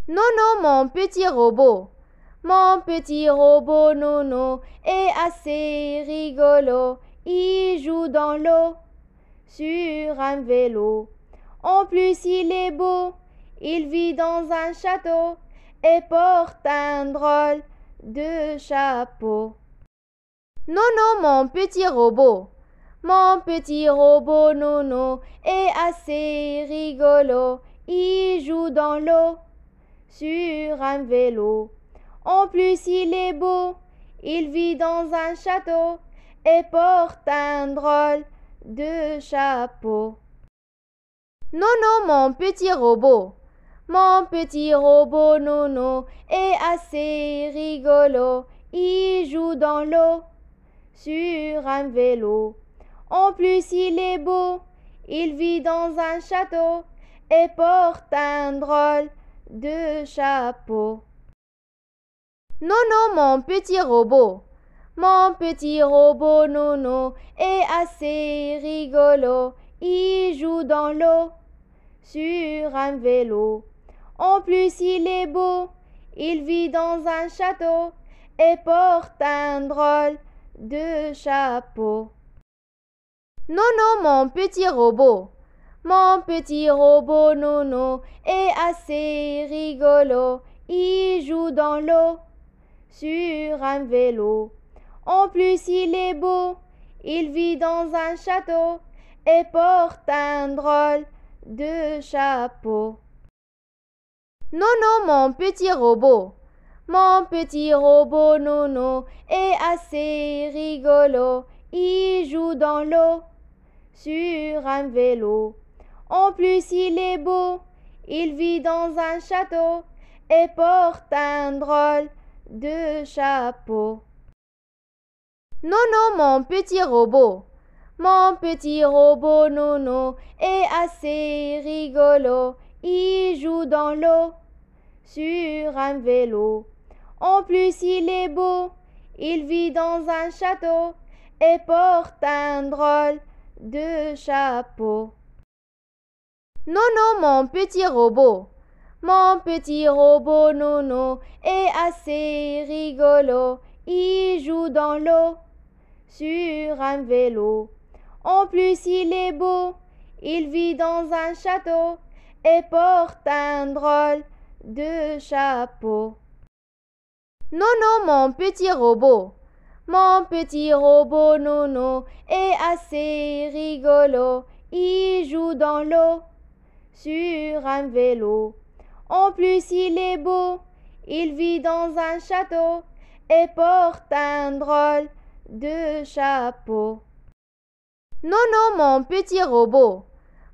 Nono, mon petit robot. Mon petit robot Nono est assez rigolo. Il joue dans l'eau sur un vélo. En plus, il est beau. Il vit dans un château et porte un drôle de chapeau. Nono, mon petit robot. Mon petit robot Nono est assez rigolo. Il joue dans l'eau sur un vélo. En plus, il est beau. Il vit dans un château et porte un drôle de chapeau. Nono, mon petit robot. Mon petit robot Nono est assez rigolo. Il joue dans l'eau sur un vélo. En plus, il est beau. Il vit dans un château et porte un drôle de chapeau. Nono, mon petit robot. Mon petit robot Nono est assez rigolo. Il joue dans l'eau sur un vélo. En plus, il est beau. Il vit dans un château et porte un drôle de chapeau. Nono, mon petit robot. Mon petit robot Nono est assez rigolo. Il joue dans l'eau sur un vélo. En plus, il est beau. Il vit dans un château et porte un drôle de chapeau. Nono, mon petit robot. Mon petit robot Nono est assez rigolo. Il joue dans l'eau sur un vélo. En plus, il est beau. Il vit dans un château et porte un drôle de chapeau. Nono, mon petit robot. Mon petit robot Nono est assez rigolo. Il joue dans l'eau sur un vélo. En plus, il est beau. Il vit dans un château et porte un drôle de chapeau. Nono, mon petit robot. Mon petit robot Nono est assez rigolo. Il joue dans l'eau sur un vélo. En plus, il est beau. Il vit dans un château et porte un drôle de chapeau. Nono, mon petit robot. Mon petit robot Nono est assez rigolo. Il joue dans l'eau sur un vélo. En plus, il est beau. Il vit dans un château et porte un drôle de chapeau. Nono, mon petit robot.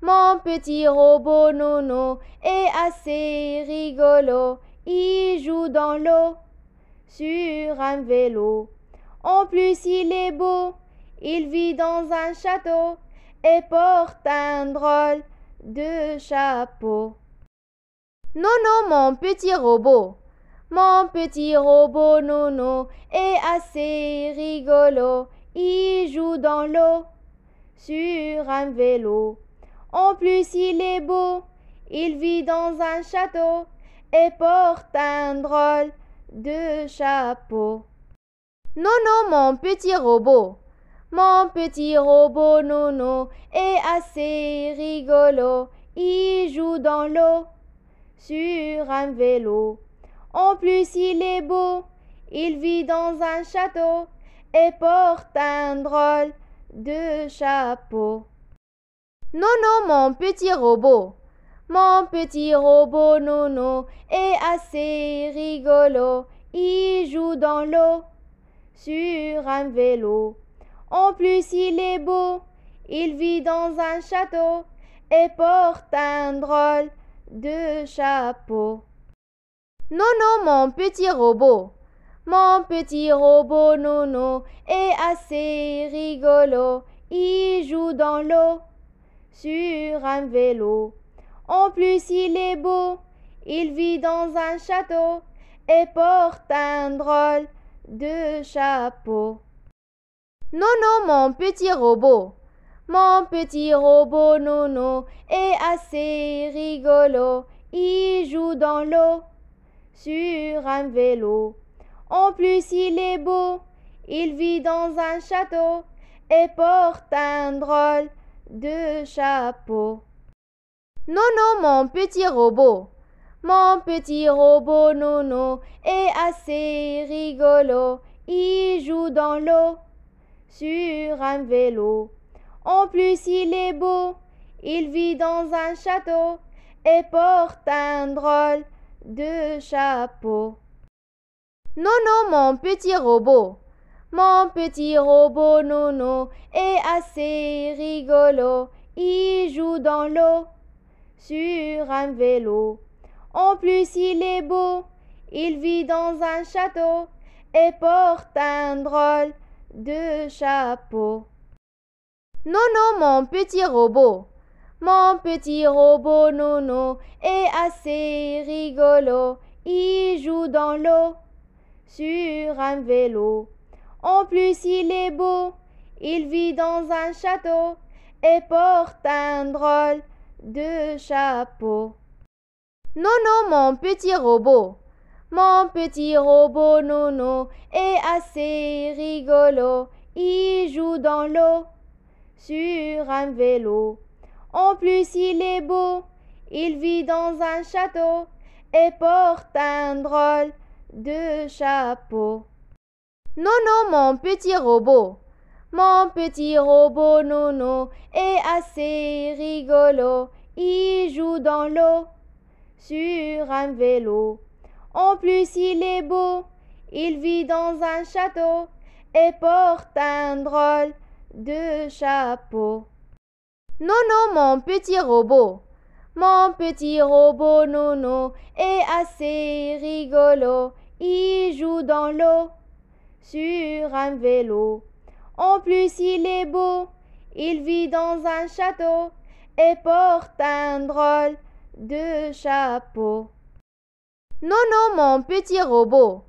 Mon petit robot Nono est assez rigolo. Il joue dans l'eau sur un vélo. En plus, il est beau. Il vit dans un château et porte un drôle de chapeau. Nono, mon petit robot. Mon petit robot Nono est assez rigolo. Il joue dans l'eau sur un vélo. En plus, il est beau. Il vit dans un château et porte un drôle de chapeau. Nono, mon petit robot. Mon petit robot Nono est assez rigolo. Il joue dans l'eau sur un vélo. En plus, il est beau. Il vit dans un château et porte un drôle de chapeau. Nono, mon petit robot. Mon petit robot Nono est assez rigolo. Il joue dans l'eau sur un vélo. En plus, il est beau. Il vit dans un château et porte un drôle de chapeau. Nono, mon petit robot. Mon petit robot Nono est assez rigolo. Il joue dans l'eau sur un vélo. En plus, il est beau. Il vit dans un château et porte un drôle de chapeau. Nono, mon petit robot. Mon petit robot Nono est assez rigolo. Il joue dans l'eau sur un vélo. En plus, il est beau, il vit dans un château et porte un drôle de chapeau. Nono, mon petit robot Nono est assez rigolo. Il joue dans l'eau sur un vélo. En plus, il est beau, il vit dans un château et porte un drôle de chapeau. Nono, mon petit robot Nono est assez rigolo. Il joue dans l'eau sur un vélo. En plus, il est beau, il vit dans un château et porte un drôle de chapeau. Nono, mon petit robot Nono est assez rigolo. Il joue dans l'eau sur un vélo. En plus, il est beau, il vit dans un château et porte un drôle de chapeau. Nono, mon petit robot Nono est assez rigolo. Il joue dans l'eau sur un vélo. En plus, il est beau, il vit dans un château et porte un drôle de chapeau. Nono, mon petit robot Nono est assez rigolo. Il joue dans l'eau sur un vélo. En plus, il est beau, il vit dans un château et porte un drôle de chapeau. Nono, mon petit robot Nono est assez rigolo. Il joue dans l'eau sur un vélo. En plus, il est beau, il vit dans un château et porte un drôle de chapeau. Nono, mon petit robot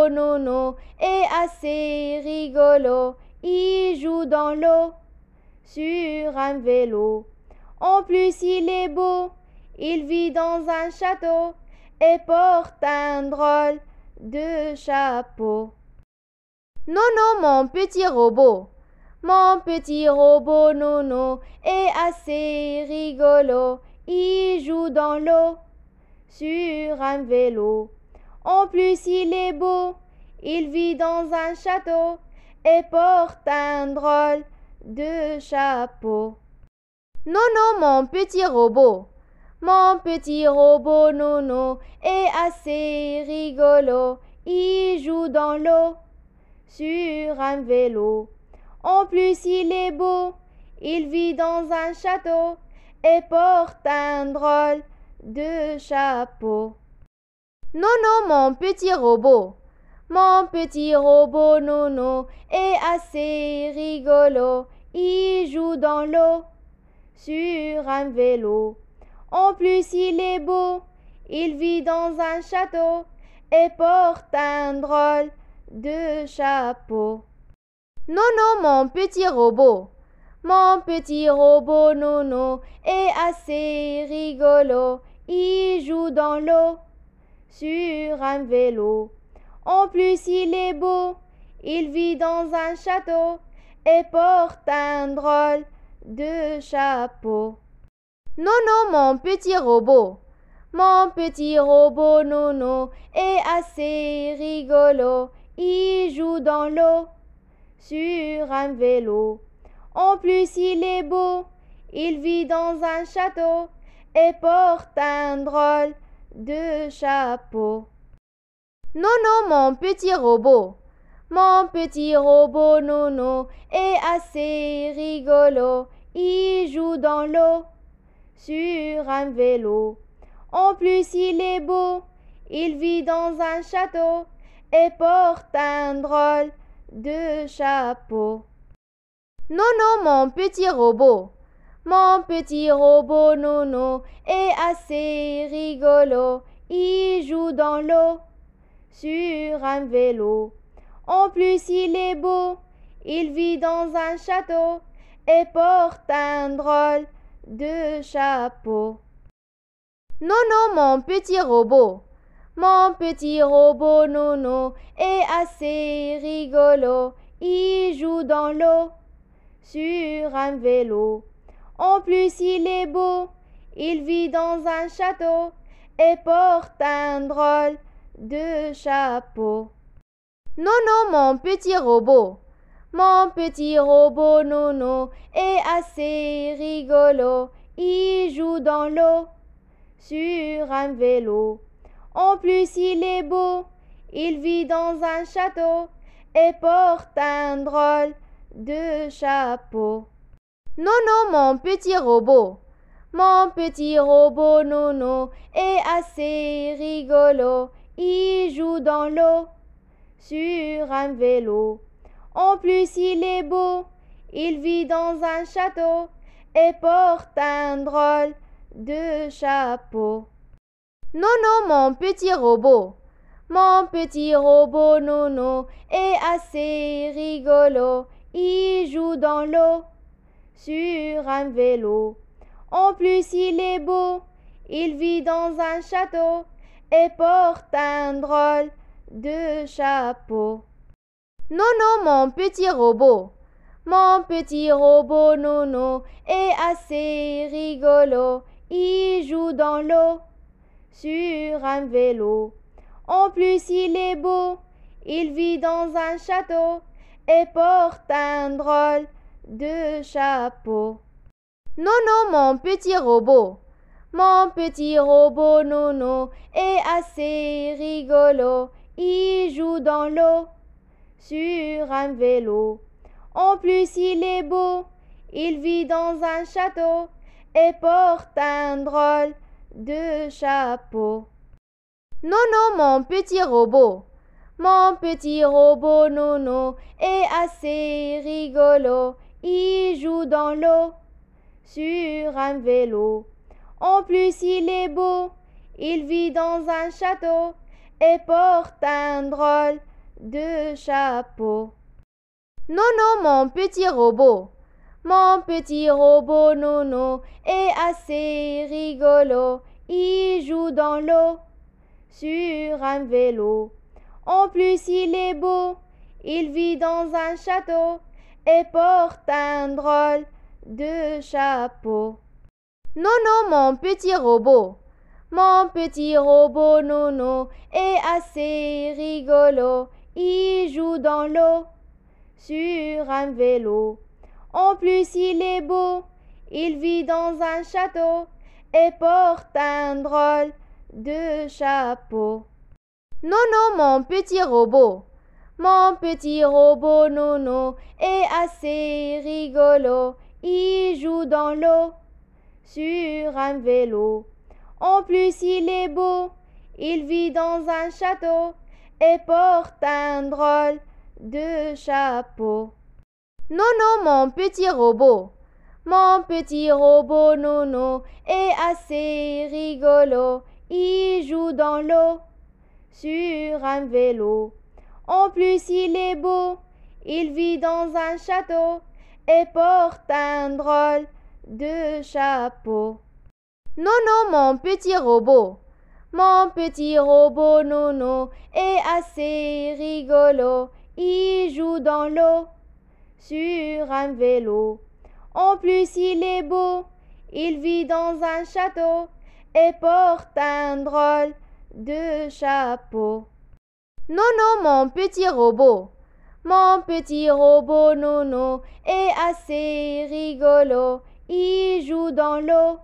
Nono est assez rigolo. Il joue dans l'eau sur un vélo. En plus, il est beau, il vit dans un château et porte un drôle de chapeau. Nono, mon petit robot Nono est assez rigolo. Il joue dans l'eau sur un vélo. En plus, il est beau, il vit dans un château et porte un drôle de chapeau. Nono, mon petit robot Nono est assez rigolo. Il joue dans l'eau sur un vélo. En plus, il est beau, il vit dans un château et porte un drôle de chapeau. Nono, mon petit robot Nono est assez rigolo. Il joue dans l'eau sur un vélo. En plus, il est beau, il vit dans un château et porte un drôle de chapeau. Nono, mon petit robot Nono est assez rigolo. Il joue dans l'eau sur un vélo. En plus, il est beau, il vit dans un château et porte un drôle de chapeau. Nono, mon petit robot Nono est assez rigolo. Il joue dans l'eau sur un vélo. En plus, il est beau, il vit dans un château et porte un drôle de chapeau. Nono, mon petit robot Nono est assez rigolo. Il joue dans l'eau sur un vélo. En plus, il est beau, il vit dans un château et porte un drôle de chapeau. Nono, mon petit robot Nono est assez rigolo. Il joue dans l'eau sur un vélo. En plus, il est beau, il vit dans un château et porte un drôle de chapeau. Nono, mon petit robot. Mon petit robot Nono est assez rigolo. Il joue dans l'eau sur un vélo. En plus, il est beau. Il vit dans un château et porte un drôle de chapeau. Nono, mon petit robot. Mon petit robot Nono est assez rigolo. Il joue dans l'eau sur un vélo. En plus, il est beau. Il vit dans un château et porte un drôle de chapeau. Nono, mon petit robot. Mon petit robot Nono est assez rigolo. Il joue dans l'eau sur un vélo. En plus, il est beau. Il vit dans un château et porte un drôle de chapeau. Nono, mon petit robot. Mon petit robot Nono est assez rigolo. Il joue dans l'eau sur un vélo. En plus, il est beau. Il vit dans un château et porte un drôle de chapeau. Nono, mon petit robot. Mon petit robot Nono est assez rigolo. Il joue dans l'eau sur un vélo. En plus, il est beau. Il vit dans un château et porte un drôle de chapeau. Nono, mon petit robot. Mon petit robot Nono est assez rigolo. Il joue dans l'eau sur un vélo. En plus, il est beau. Il vit dans un château et porte un drôle de chapeau. Nono, mon petit robot. Mon petit robot Nono est assez rigolo. Il joue dans l'eau sur un vélo. En plus, il est beau. Il vit dans un château et porte un drôle de chapeau. Nono, mon petit robot. Mon petit robot Nono est assez rigolo. Il joue dans l'eau sur un vélo. En plus, il est beau. Il vit dans un château et porte un drôle de chapeau. Nono, mon petit robot. Mon petit robot Nono est assez rigolo. Il joue dans l'eau sur un vélo. En plus, il est beau. Il vit dans un château et porte un drôle de chapeau. Nono, mon petit robot. Mon petit robot Nono est assez rigolo. Il joue dans l'eau sur un vélo. En plus, il est beau. Il vit dans un château et porte un drôle de chapeau. Nono, mon petit robot. Mon petit robot Nono est assez rigolo. Il joue dans l'eau sur un vélo. En plus, il est beau. Il vit dans un château et porte un drôle de chapeau. Nono, mon petit robot. Mon petit robot Nono est assez rigolo. Il joue dans l'eau sur un vélo. En plus, il est beau. Il vit dans un château et porte un drôle de chapeau. Nono, mon petit robot. Mon petit robot Nono est assez rigolo. Il joue dans l'eau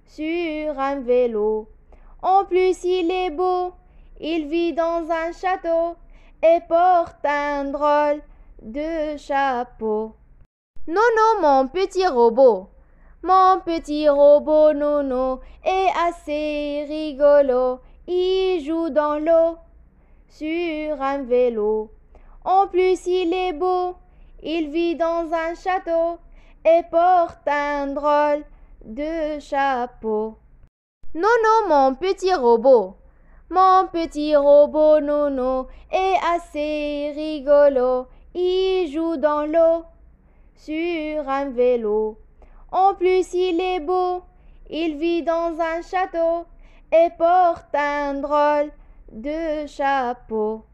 sur un vélo. En plus, il est beau. Il vit dans un château et porte un drôle de chapeau. Nono, mon petit robot. Mon petit robot Nono est assez rigolo. Il joue dans l'eau sur un vélo. En plus, il est beau. Il vit dans un château et porte un drôle de chapeau. Nono, mon petit robot. Mon petit robot Nono est assez rigolo. Il joue dans l'eau sur un vélo. En plus, il est beau. Il vit dans un château et porte un drôle de chapeau.